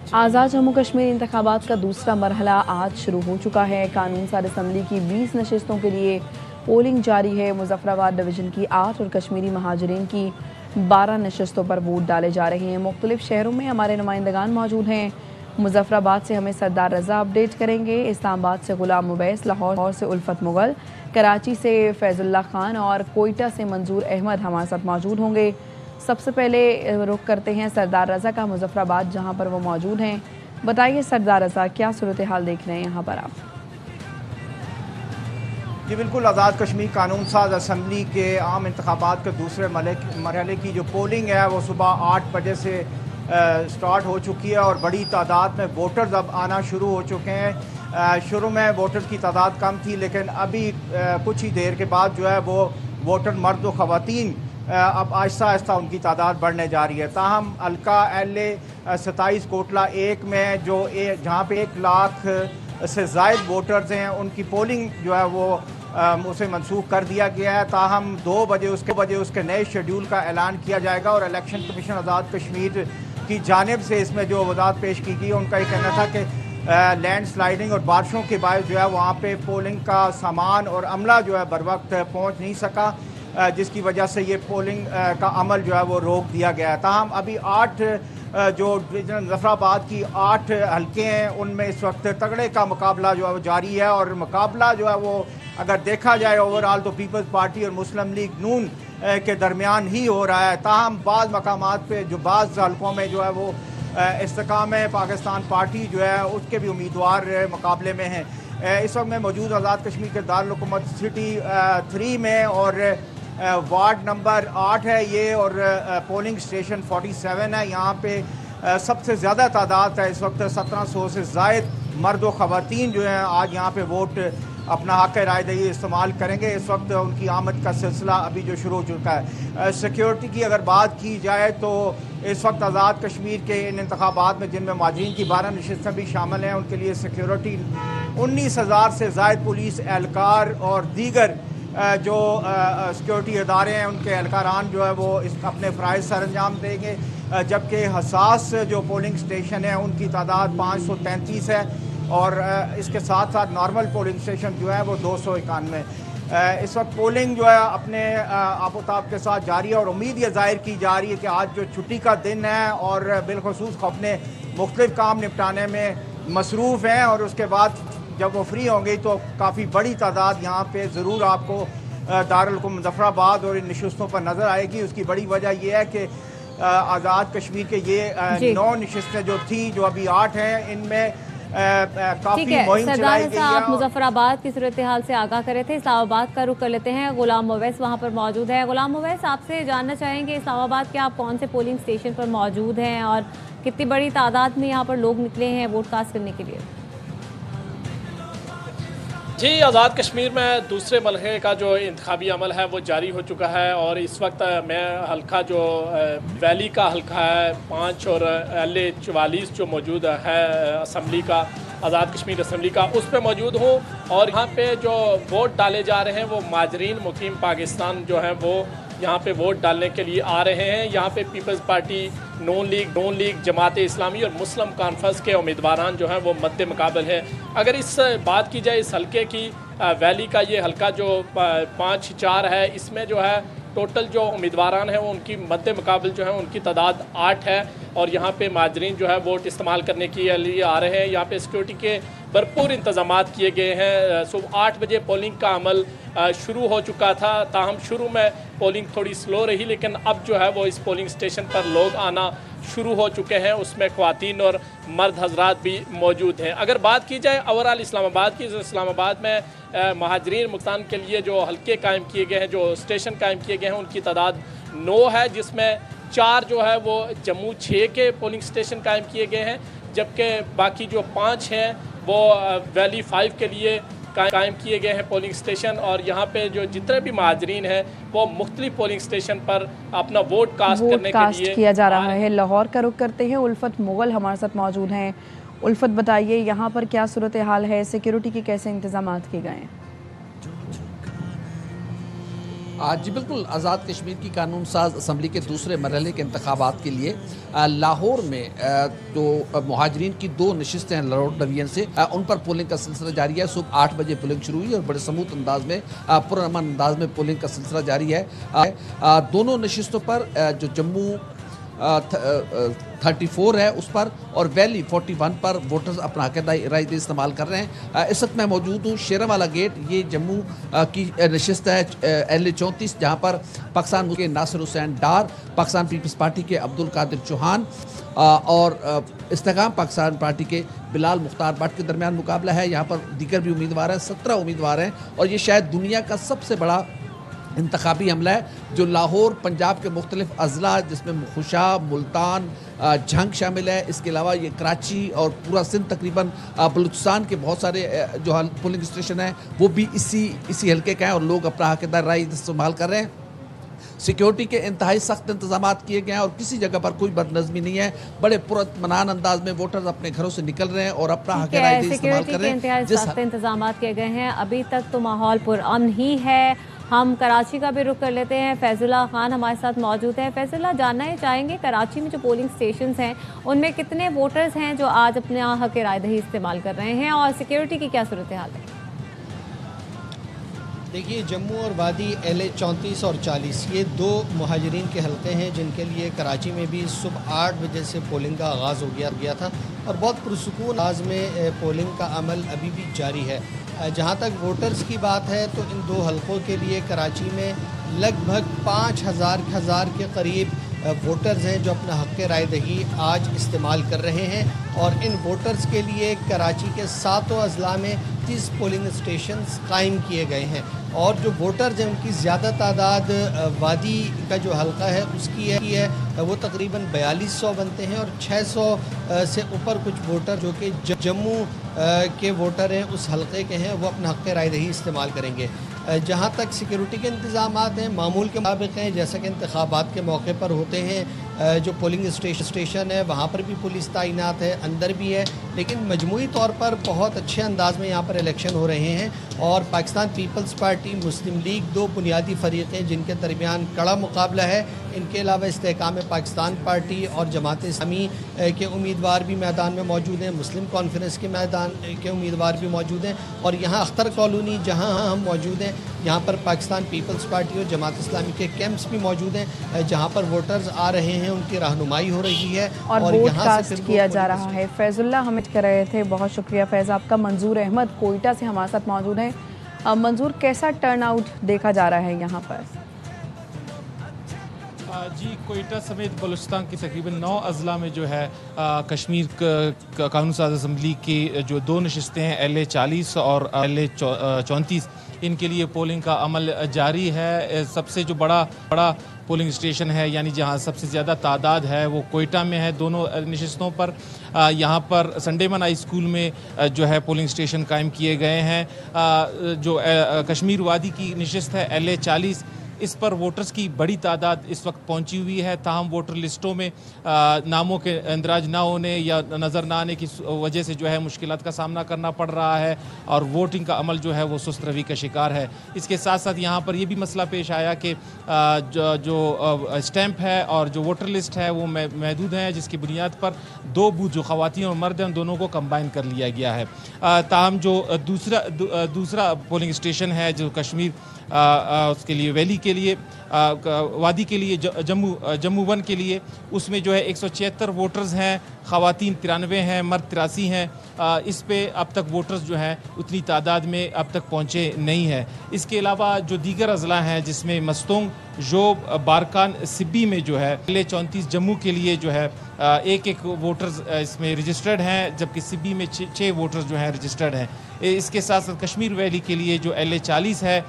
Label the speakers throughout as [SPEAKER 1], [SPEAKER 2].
[SPEAKER 1] आज़ाद जम्मू कश्मीर इंतखाबात का दूसरा मरहला आज शुरू हो चुका है। कानून साज असम्बली की 20 नशिस्तों के लिए पोलिंग जारी है। मुजफ्फराबाद डिवीज़न की 8 और कश्मीरी महाजरीन की 12 नशिस्तों पर वोट डाले जा रहे हैं। मुख्तलिफ शहरों में हमारे नुमाइंदगान मौजूद हैं। मुजफ्फराबाद से हमें सरदार रज़ा अपडेट करेंगे, इस्लामाबाद से गुलाम उवैस, लाहौर से उल्फत मुगल, कराची से फैजुल्ला खान और कोयटा से मंजूर अहमद हमारे साथ मौजूद होंगे। सबसे पहले रुख करते हैं सरदार रज़ा का, मुजफ्फराबाद जहां पर वो मौजूद हैं। बताइए सरदार रज़ा, क्या सूरत हाल देख रहे हैं यहाँ पर आप?
[SPEAKER 2] जी बिल्कुल, आज़ाद कश्मीर कानून साज असम्बली के आम इंतखाबात के दूसरे मरहले की जो पोलिंग है वो सुबह 8 बजे से स्टार्ट हो चुकी है और बड़ी तादाद में वोटर्स अब आना शुरू हो चुके हैं। शुरू में वोटर्स की तादाद कम थी, लेकिन अभी कुछ ही देर के बाद जो है वो वोटर मर्द व ख़वातीन अब आहिस्ता आहिस्ता उनकी तादाद बढ़ने जा रही है। ताहम हल्का LA 27 कोटला 1 में जहाँ पे 1 लाख से ज़ायद वोटर्स हैं, उनकी पोलिंग जो है वो उसे मनसूख कर दिया गया है। ताहम 2 बजे उसके नए शेड्यूल का ऐलान किया जाएगा और इलेक्शन कमीशन आज़ाद कश्मीर की जानिब से इसमें जो वजाहत पेश की गई, उनका ये कहना था कि लैंड स्लाइडिंग और बारिशों के बायस जो है वहाँ पे पोलिंग का सामान और अमला जो है बर वक्त पहुँच नहीं सका, जिसकी वजह से ये पोलिंग का अमल जो है वो रोक दिया गया है। ताहम अभी 8 जो डिवीज़न मुजफ्फराबाद की 8 हल्के हैं, उनमें इस वक्त तगड़े का मुकाबला जो है वो जारी है और मुकाबला जो है वो अगर देखा जाए ओवरऑल तो पीपल्स पार्टी और मुस्लिम लीग नून के दरमियान ही हो रहा है। ताहम बाज़ मकामात पे जो बाज़ हल्कों में जो है वो इस्तेकाम पाकिस्तान पार्टी जो है उसके भी उम्मीदवार मुकाबले में हैं। इस वक्त मैं मौजूद आज़ाद कश्मीर के दारुल हुकूमत सिटी 3 में और वार्ड नंबर 8 है ये और पोलिंग स्टेशन 47 है। यहाँ पे सबसे ज़्यादा तादाद है इस वक्त 1700 से ज़ायद मर्द व ख़वातीन जो हैं आज यहाँ पे वोट अपना हक़ राय दही इस्तेमाल करेंगे। इस वक्त उनकी आमद का सिलसिला अभी जो शुरू हो चुका है। सिक्योरिटी की अगर बात की जाए तो इस वक्त आज़ाद कश्मीर के इन इंतखाबात में जिनमें माजरीन की 12 नशिस्तें भी शामिल हैं, उनके लिए सिक्योरिटी 19,000 से ज़ायद पुलिस एहलकार और दीगर जो सिक्योरिटी इदारे हैं उनके एहलकारान जो है वो अपने फ़राइज़ सर अंजाम देंगे। जबकि हसास जो पोलिंग स्टेशन है उनकी तादाद 533 है और इसके साथ साथ नॉर्मल पोलिंग स्टेशन जो है वो 291। इस वक्त पोलिंग जो है अपने आपोताब के साथ जारी है और उम्मीद ये ज़ाहिर की जा रही है कि आज जो छुट्टी का दिन है और बिलखसूस अपने मुख्तलिफ काम निपटाने में मसरूफ़ हैं और उसके बाद जब वो फ्री होंगे तो काफ़ी बड़ी तादाद यहाँ पे ज़रूर आपको दारुल हुकूमत मुजफ्फराबाद और इन नशिस्तों पर नज़र आएगी। उसकी बड़ी वजह यह है कि आज़ाद कश्मीर के ये 9 नशिस्तें जो थी, जो अभी 8 हैं, इनमें काफ़ी मुहिम चलाई गई है।
[SPEAKER 3] आप मुजफ्फराबाद की सूरत हाल से आगाह करे थे, इस्लामाबाद का रुख कर लेते हैं। गुलाम उवैस वहाँ पर मौजूद है। गुलाम उवैस, आपसे जानना चाहेंगे इस्लामाबाद के आप कौन से पोलिंग स्टेशन पर मौजूद हैं और कितनी बड़ी तादाद में यहाँ पर लोग निकले हैं वोट कास्ट करने के लिए?
[SPEAKER 4] जी, आज़ाद कश्मीर में दूसरे मरहले का जो इंतखाबी अमल है वो जारी हो चुका है और इस वक्त मैं हल्का जो वैली का हल्का है 5 और LA 44 जो मौजूद है असम्बली का, आज़ाद कश्मीर असम्बली का, उस पर मौजूद हूँ और यहाँ पे जो वोट डाले जा रहे हैं वो माजरीन मुकीम पाकिस्तान जो हैं वो यहाँ पे वोट डालने के लिए आ रहे हैं। यहाँ पे पीपल्स पार्टी, नून लीग, जमात इस्लामी और मुस्लिम कॉन्फ्रेंस के उम्मीदवारान जो हैं वो मद्दे मुकाबल है। अगर इस बात की जाए इस हल्के की, वैली का ये हल्का जो 5-4 है, इसमें जो है टोटल जो उम्मीदवारान हैं वो उनकी मद्दे मुकाबल जो है उनकी तादाद 8 है और यहाँ पे माजरीन जो है वोट इस्तेमाल करने के लिए आ रहे हैं। यहाँ पे सिक्योरिटी के भरपूर इंतजामात किए गए हैं। सुबह 8 बजे पोलिंग का अमल शुरू हो चुका था। ताहम शुरू में पोलिंग थोड़ी स्लो रही, लेकिन अब जो है वो इस पोलिंग स्टेशन पर लोग आना शुरू हो चुके हैं, उसमें ख़वातीन और मर्द हजरात भी मौजूद हैं। अगर बात की जाए ओवरऑल इस्लामाबाद की, तो इस्लामाबाद में महाजरीन मुल्तान के लिए जो हल्के कायम किए गए हैं, जो स्टेशन कायम किए गए हैं, उनकी तादाद 9 है, जिसमें 4 जो है वो जम्मू 6 के पोलिंग स्टेशन कायम किए गए हैं, जबकि बाकी जो 5 हैं वो वैली 5 के लिए कायम किए गए हैं पोलिंग स्टेशन। और यहाँ पे जो जितने भी महाजरीन हैं वो मुख्तलिफ पोलिंग स्टेशन पर अपना वोट कास्ट करने के लिए
[SPEAKER 1] किया जा रहा है। लाहौर का रुख करते हैं, उल्फत मुगल हमारे साथ मौजूद हैं। उल्फत, बताइए यहाँ पर क्या सूरत हाल है, सिक्योरिटी के कैसे इंतजाम किए गए हैं?
[SPEAKER 5] جی بالکل، آزاد کشمیر کی قانون ساز اسمبلی کے دوسرے مرحلے کے انتخابات کے لیے لاہور میں جو مہاجرین کی 2 نشستیں ہیں لاہور ڈویژن سے، ان پر پولنگ کا سلسلہ جاری ہے۔ صبح 8 بجے پولنگ شروع ہوئی اور بڑے سموتھ انداز میں پرامن انداز میں پولنگ کا سلسلہ جاری ہے۔ دونوں نشستوں پر جو جموں 34 ہے اس پر اور ویلی 41 پر ووٹرز اپنا حق رائے دہی استعمال کر رہے ہیں۔ اس وقت میں موجود ہوں شیرہ والا گیٹ، یہ جموں کی نشست ہے LA 34، جہاں پر پاکستان کے ناصر حسین ڈار، پاکستان پیپلز پارٹی کے عبدالقادر چوہان اور استحکام پاکستان پارٹی کے بلال مختار بٹ کے درمیان مقابلہ ہے۔ یہاں پر دیگر بھی امیدوار ہیں، 17 امیدوار ہیں، اور یہ شاید دنیا کا سب سے بڑا انتخابی عملہ ہے جو لاہور پنجاب کے مختلف اضلاع جس میں خوشاب، ملتان، جھنگ شامل ہے، اس کے علاوہ یہ کراچی اور پورا سندھ تقریباً بلوچستان کے بہت سارے جو پولنگ اسٹیشن ہیں وہ بھی اسی حلقے کا ہیں اور لوگ اپنا حق رائے استعمال کر رہے ہیں۔ سیکیورٹی کے انتہائی سخت انتظامات کیے گئے ہیں اور کسی جگہ پر کوئی بد نظمی نہیں ہے۔ بڑے پراطمینان انداز میں ووٹرز اپنے گھروں سے نکل رہے ہیں اور اپنا حق رائے استعمال کر رہے ہیں۔
[SPEAKER 3] سیکیورٹی کے انتہائی سخت انتظامات کیے گئے ہیں، ابھی تک تو ماحول پرامن ہی ہے۔ ہم کراچی کا بھی رخ کر لیتے ہیں، فیض اللہ خان ہمارے ساتھ موجود ہیں۔ فیض اللہ، جاننا ہی چاہیں گے کراچی میں جو پولنگ سٹیشنز ہیں ان میں کتنے ووٹرز ہیں جو آج اپنے حق رائے دہی استعمال کر رہے ہیں اور سیکیورٹی کی کیا صورتحال ہے؟
[SPEAKER 6] دیکھیے، جموں اور وادی LA 34 اور 40 یہ 2 مہاجرین کے حلقے ہیں جن کے لیے کراچی میں بھی صبح 8 بجے سے پولنگ کا آغاز ہو گیا تھا اور بہت پرسکون انداز میں پولنگ کا عمل ابھی بھی جاری ہے۔ جہاں تک ووٹرز کی بات ہے تو ان 2 حلقوں کے لیے کراچی میں لگ بھگ 5000 کے قریب ووٹرز ہیں جو اپنا حق رائے دہی آج استعمال کر رہے ہیں، اور ان ووٹرز کے لیے کراچی کے 7 اضلاع میں 30 پولنگ اسٹیشنز قائم کیے گئے ہیں، اور جو ووٹرز ہیں ان کی زیادہ تعداد وادی کا جو حلقہ ہے اس کی ہے وہ تقریباً 4200 بنتے ہیں، اور 600 سے اوپر کچھ ووٹر جو کہ جموں کے ووٹر ہیں اس حلقے کے ہیں وہ اپنا حق رائے دہی استعمال کریں گے۔ جہاں تک سیکیورٹی کے انتظامات ہیں معمول کے مطابق ہیں، جیسا کہ انتخابات کے موقع پر ہوتے ہیں۔ جو پولنگ اسٹیشن ہے وہاں پر بھی پولیس تعینات ہے، اندر بھی ہے، لیکن مجموعی طور پر بہت اچھے انداز میں یہاں پر الیکشن ہو رہے ہیں، اور پاکستان پیپلز پارٹی، مسلم لیگ 2 بنیادی فریق ہیں جن کے درمیان کڑا مقابلہ ہے۔ ان کے علاوہ استحکام پاکستان پارٹی اور جماعت اسلامی کے امیدوار بھی میدان میں موجود ہیں، مسلم کانفرنس کے میدان کے امیدوار بھی موجود ہیں، اور یہاں اختر کالونی جہاں ہم موجود ہیں یہاں پر پاکستان پیپلز پارٹی اور جماعت اسلامی کے کیمپس بھی موجود ہیں جہاں پر ووٹرز آ رہے ہیں، ان کی رہنمائی ہو رہی ہے
[SPEAKER 1] اور ووٹ کاسٹ کیا جا رہا ہے۔ فیض اللہ ہمیں کر رہے تھے، بہت شکریہ فیض آپ کا۔ منظور احمد کوئٹہ سے ہمارے ساتھ موجود ہیں۔ منظور، کیسا ٹرن آؤٹ دیکھا جا رہا ہے یہاں پر؟
[SPEAKER 7] جی، کوئٹہ سمیت بلوچستان کی تقریباً 9 اضلاع میں جو ہے کشمیر قانون ساز اسمبلی کی جو 2 نشستیں ہیں LA 40 اور LA 34 ان کے لیے پولنگ کا عمل جاری ہے۔ سب سے جو بڑا پولنگ اسٹیشن ہے، یعنی جہاں سب سے زیادہ تعداد ہے، وہ کوئٹہ میں ہے دونوں نشستوں پر۔ یہاں پر سنڈے من ہائی اسکول میں جو ہے پولنگ اسٹیشن قائم کیے گئے ہیں۔ جو کشمیر وادی کی نشست ہے LA 40، اس پر ووٹرز کی بڑی تعداد اس وقت پہنچی ہوئی ہے، تاہم ووٹر لسٹوں میں ناموں کے اندراج نہ ہونے یا نظر نہ آنے کی وجہ سے جو ہے مشکلات کا سامنا کرنا پڑ رہا ہے، اور ووٹنگ کا عمل جو ہے وہ سست روی کا شکار ہے۔ اس کے ساتھ ساتھ یہاں پر یہ بھی مسئلہ پیش آیا کہ جو اسٹیمپ ہے اور جو ووٹر لسٹ ہے وہ محدود ہیں، جس کی بنیاد پر 2 بوتھ جو خواتین اور مرد ہیں دونوں کو کمبائن کر لیا گیا ہے۔ تاہم جو دوسرا پولنگ اسٹیشن ہے جو کشمیر اس کے لیے ویلی کے لیے وادی کے لیے جموں 1 کے لیے، اس میں جو ہے 176 ووٹرز ہیں، خواتین 93 ہیں، مرد 83 ہیں۔ اس پہ اب تک ووٹرز جو ہیں اتنی تعداد میں اب تک پہنچے نہیں ہیں۔ اس کے علاوہ جو دیگر اضلاع ہیں جس میں مستونگ، جوب، بارکان، سبی میں جو ہے LA 34 جموں کے لیے جو ہے 1 ووٹرز اس میں رجسٹرڈ ہیں، جبکہ سبی میں 6 ووٹرز جو ہیں رجسٹرڈ ہیں۔ اس کے ساتھ ساتھ کشمیر ویلی کے لیے جو LA 40 ہے،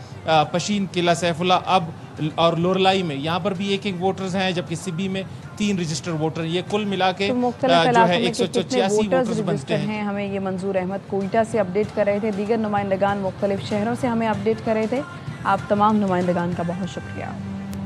[SPEAKER 7] پشین، قلعہ سیف اللہ اب اور لورلائی میں یہاں پر بھی 1 ووٹرز ہیں، جبکہ سبی میں 3 رجسٹرڈ ووٹر، یہ کل ملا کے جو ہے 186 ووٹرز بنتے ہیں۔
[SPEAKER 1] ہمیں یہ منظور احمد کوئٹہ سے اپڈیٹ کر رہے تھے، دیگر نمائندگان مختلف شہروں سے ہمیں اپڈیٹ کر رہے تھے۔ آپ تمام نمائندگان کا بہت شکریہ۔